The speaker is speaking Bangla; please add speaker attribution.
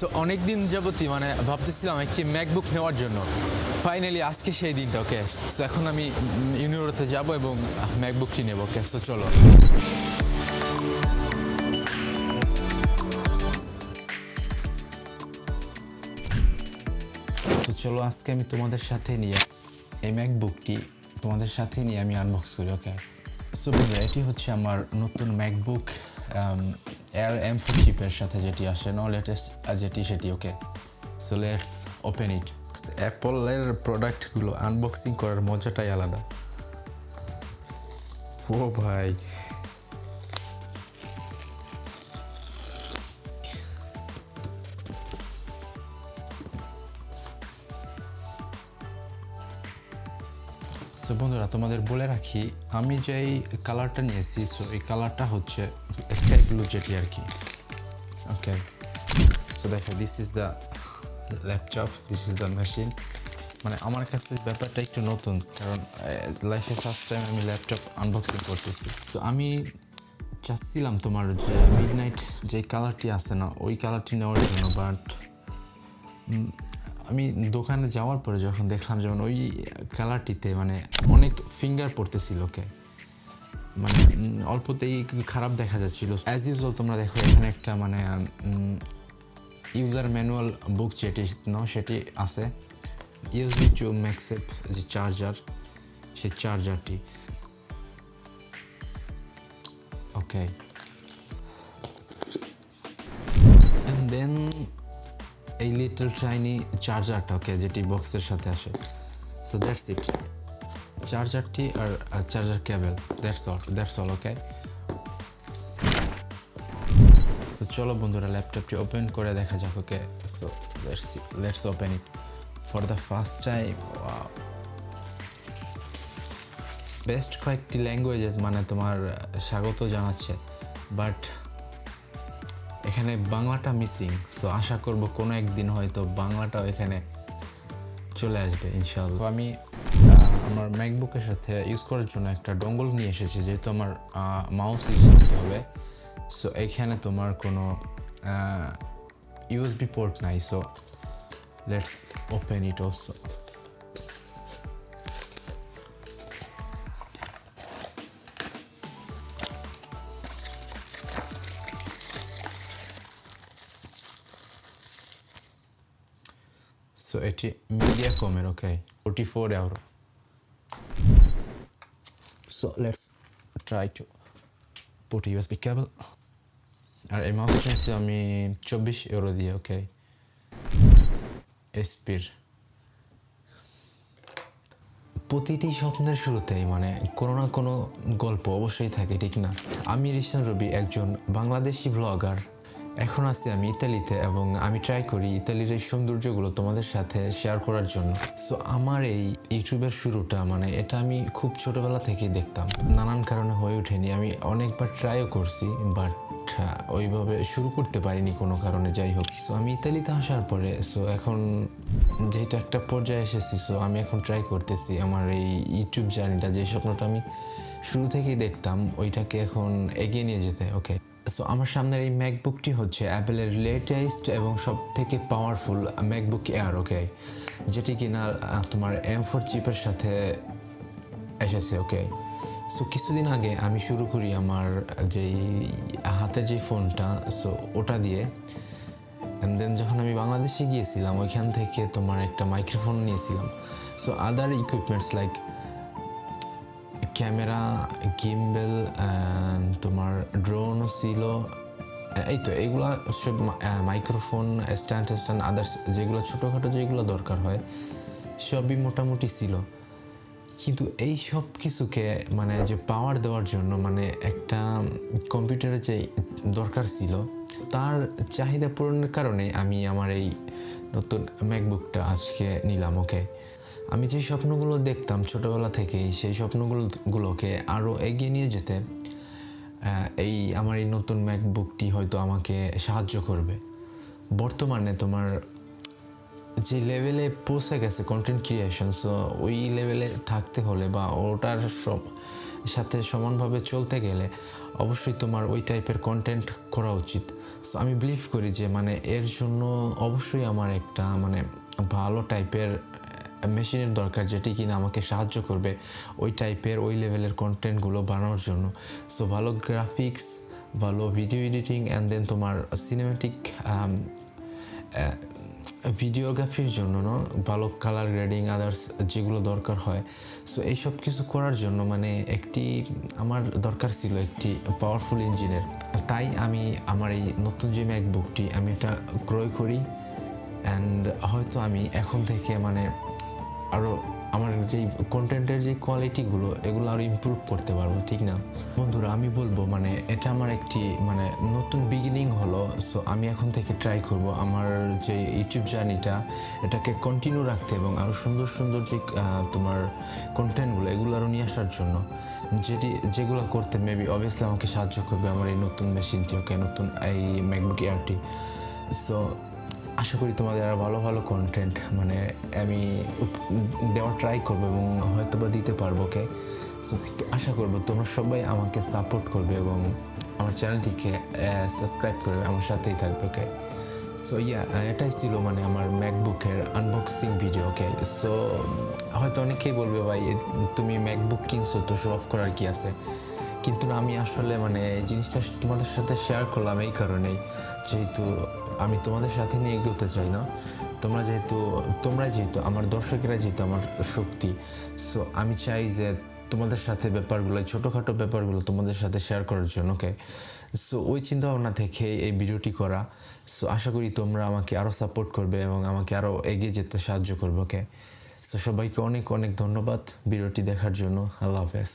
Speaker 1: সো অনেক দিন যাবতই মানে ভাবতেছিলাম একটি ম্যাকবুক নেওয়ার জন্য। ফাইনালি আজকে সেই দিনটা। ওকে, সো এখন আমি ইউনিভার্সিটিতে যাব এবং ম্যাকবুকটি নেব। ওকে, সো চলো। তো চলো আজকে আমি তোমাদের সাথে নিয়ে এই ম্যাকবুকটি তোমাদের সাথে নিয়ে আমি আনবক্স করি। ওকে, সো বন্ধুরা, এটি হচ্ছে আমার নতুন ম্যাকবুক এয়ার M4 চিপের সাথে যেটি আসে, লেটেস্ট যেটি সেটি। ওকে, সো লেটস ওপেন ইট। অ্যাপলের প্রোডাক্টগুলো আনবক্সিং করার মজাটাই আলাদা। ও ভাই, সো বন্ধুরা, তোমাদের বলে রাখি আমি যেই কালারটা নিয়েছি, সো এই কালারটা হচ্ছে স্কাই ব্লু যেটি আর কি। ওকে, সো দেখো, this is the laptop, this is the machine. মানে আমার কাছে ব্যাপারটা একটু নতুন, কারণ লাইফে ফার্স্ট টাইম আমি ল্যাপটপ আনবক্সিং করতেছি। তো আমি চাচ্ছিলাম তোমার যে মিডনাইট যে কালারটি আছে না, ওই কালারটি নেওয়ার জন্য, বাট আমি দোকানে যাওয়ার পরে যখন দেখলাম যেমন ওই কালারটিতে মানে অনেক ফিঙ্গার পড়তেছিল। ওকে, মানে অল্পতেই খারাপ দেখা যাচ্ছিল। অ্যাজ ইউজুয়াল তোমরা দেখো এখানে একটা মানে ইউজার ম্যানুয়াল বুক যেটি সেটি আছে। ইউএসবি টু ম্যাক্সেপ যে চার্জার, সেই চার্জারটি। ওকে, অ্যান্ড দেন এই লিটল টাইনি চার্জারটা। ওকে, যেটি বক্সের সাথে আসে। সো দ্যাটস ইট, চার্জারটি আর charger cable, that's all. Okay, so চলো বন্ধুরা, ল্যাপটপটি ওপেন করে দেখা যাক। Okay, so let's open it for the first time. Best কয়েকটি ল্যাঙ্গুয়েজে মানে তোমার স্বাগত জানাচ্ছে, বাট এখানে বাংলাটা মিসিং। সো আশা করব কোনো একদিন হয়তো বাংলাটাও এখানে চলে আসবে ইনশাআল্লাহ। তো আমি আমার ম্যাকবুকের সাথে ইউজ করার জন্য একটা ডঙ্গল নিয়ে এসেছি, যেহেতু আমার মাউস ইউজ করতে হবে। সো এখানে তোমার কোনো ইউএসবি পোর্ট নাই। So let's open it also. So এটি মিডিয়াকমের। Okay, 44 euro। So let's try to put USB cable. আর এই মাউসটা নিয়েছি আমি 24 euro দিয়ে। ওকে, এসপির। প্রতিটি স্বপ্নের শুরুতেই মানে কোনো না কোনো গল্প অবশ্যই থাকে, ঠিক না? আমি রিশান রবি, একজন বাংলাদেশি ব্লগার। এখন আছি আমি ইতালিতে এবং আমি ট্রাই করি ইতালির এই সৌন্দর্যগুলো তোমাদের সাথে শেয়ার করার জন্য। সো আমার এই ইউটিউবের শুরুটা মানে এটা আমি খুব ছোটোবেলা থেকেই দেখতাম, নানান কারণে হয়ে ওঠেনি। আমি অনেকবার ট্রাইও করছি, বাট ওইভাবে শুরু করতে পারিনি কোনো কারণে। যাই হোক, সো আমি ইতালিতে আসার পরে সো এখন যেহেতু একটা পর্যায়ে এসেছি, সো আমি এখন ট্রাই করতেছি আমার এই ইউটিউব জার্নিটা, যে স্বপ্নটা আমি শুরু থেকেই দেখতাম, ওইটাকে এখন এগিয়ে নিয়ে যেতে। ওকে, সো আমার সামনের এই ম্যাকবুকটি হচ্ছে অ্যাপেলের লেটেস্ট এবং সব থেকে পাওয়ারফুল ম্যাকবুক এয়ার। ওকে, যেটি কিনা তোমার M4 চিপের সাথে এসেছে। ওকে, সো কিছুদিন আগে আমি শুরু করি আমার যেই হাতের যে ফোনটা, সো ওটা দিয়ে। অ্যান্ড দেন যখন আমি বাংলাদেশে গিয়েছিলাম, ওইখান থেকে তোমার একটা মাইক্রোফোন নিয়েছিলাম। সো আদার ইকুইপমেন্টস লাইক ক্যামেরা, গিম্বেল, তোমার ড্রোনও ছিল। এই তো এগুলা সব মাইক্রোফোন, স্ট্যান্ড আদার্স যেগুলো ছোটোখাটো যেগুলো দরকার হয় সবই মোটামুটি ছিল। কিন্তু এই সব কিছুকে মানে যে পাওয়ার দেওয়ার জন্য মানে একটা কম্পিউটারের যে দরকার ছিল, তার চাহিদা পূরণের কারণে আমি আমার এই নতুন ম্যাকবুকটা আজকে নিলাম। ওকে, আমি যে স্বপ্নগুলো দেখতাম ছোটোবেলা থেকেই, সেই স্বপ্নগুলোকে আরও এগিয়ে নিয়ে যেতে এই আমার এই নতুন ম্যাকবুকটি হয়তো আমাকে সাহায্য করবে। বর্তমানে তোমার যে লেভেলে পৌঁছে গেছে কন্টেন্ট ক্রিয়েশন, সো ওই লেভেলে থাকতে হলে বা ওটার সাথে সমানভাবে চলতে গেলে অবশ্যই তোমার ওই টাইপের কন্টেন্ট করা উচিত। সো আমি বিলিভ করি যে মানে এর জন্য অবশ্যই আমার একটা মানে ভালো টাইপের মেশিনের দরকার, যেটি কিনা আমাকে সাহায্য করবে ওই টাইপের ওই লেভেলের কন্টেন্টগুলো বানানোর জন্য। সো ভালো গ্রাফিক্স, ভালো ভিডিও এডিটিং অ্যান্ড দেন তোমার সিনেমেটিক ভিডিওগ্রাফির জন্য ভালো কালার গ্রেডিং আদার্স যেগুলো দরকার হয়। সো এইসব কিছু করার জন্য মানে আমার দরকার ছিল একটি পাওয়ারফুল ইঞ্জিনের। তাই আমি আমার এই নতুন যে ম্যাকবুকটি আমি এটা ক্রয় করি অ্যান্ড হয়তো আমি এখন থেকে মানে আরও আমার যেই কন্টেন্টের যে কোয়ালিটিগুলো এগুলো আরও ইমপ্রুভ করতে পারবো, ঠিক না বন্ধুরা? আমি বলবো মানে এটা আমার একটি মানে নতুন বিগিনিং হলো। সো আমি এখন থেকে ট্রাই করব আমার যে ইউটিউব জার্নিটা এটাকে কন্টিনিউ রাখতে এবং আরও সুন্দর সুন্দর যে তোমার কন্টেন্টগুলো এগুলো আরও নিয়ে আসার জন্য, যেগুলো করতে মেবি অবভিয়াসলি আমাকে সাহায্য করবে আমার এই নতুন মেশিনটি, ওকে, নতুন এই ম্যাকবুক এয়ারটি। সো আশা করি তোমাদের আরও ভালো ভালো কন্টেন্ট মানে আমি দেওয়ার ট্রাই করবো এবং হয়তো বা দিতে পারবো, ওকে। সো আশা করবো তোমরা সবাই আমাকে সাপোর্ট করবে এবং আমার চ্যানেলটিকে সাবস্ক্রাইব করবে, আমার সাথেই থাকবে, ওকে। সো এটাই ছিল মানে আমার ম্যাকবুকের আনবক্সিং ভিডিও, ওকে। সো হয়তো অনেকেই বলবে ভাই তুমি ম্যাকবুক কিনছো তো শো অফ করার কি আছে, কিন্তু আমি আসলে মানে এই জিনিসটা তোমাদের সাথে শেয়ার করলাম এই কারণেই, যেহেতু আমি তোমাদের সাথে নিয়ে এগোতে চাই না। তোমরা যেহেতু আমার দর্শকেরা যেহেতু আমার শক্তি, সো আমি চাই যে তোমাদের সাথে ব্যাপারগুলো, ছোটোখাটো ব্যাপারগুলো তোমাদের সাথে শেয়ার করার জন্য, ওকে। সো ওই চিন্তাভাবনা থেকে এই ভিডিওটি করা। সো আশা করি তোমরা আমাকে আরও সাপোর্ট করবে এবং আমাকে আরও এগিয়ে যেতে সাহায্য করবে, ওকে। সো সবাইকে অনেক অনেক ধন্যবাদ ভিডিওটি দেখার জন্য। আল্লাহ হাফেজ।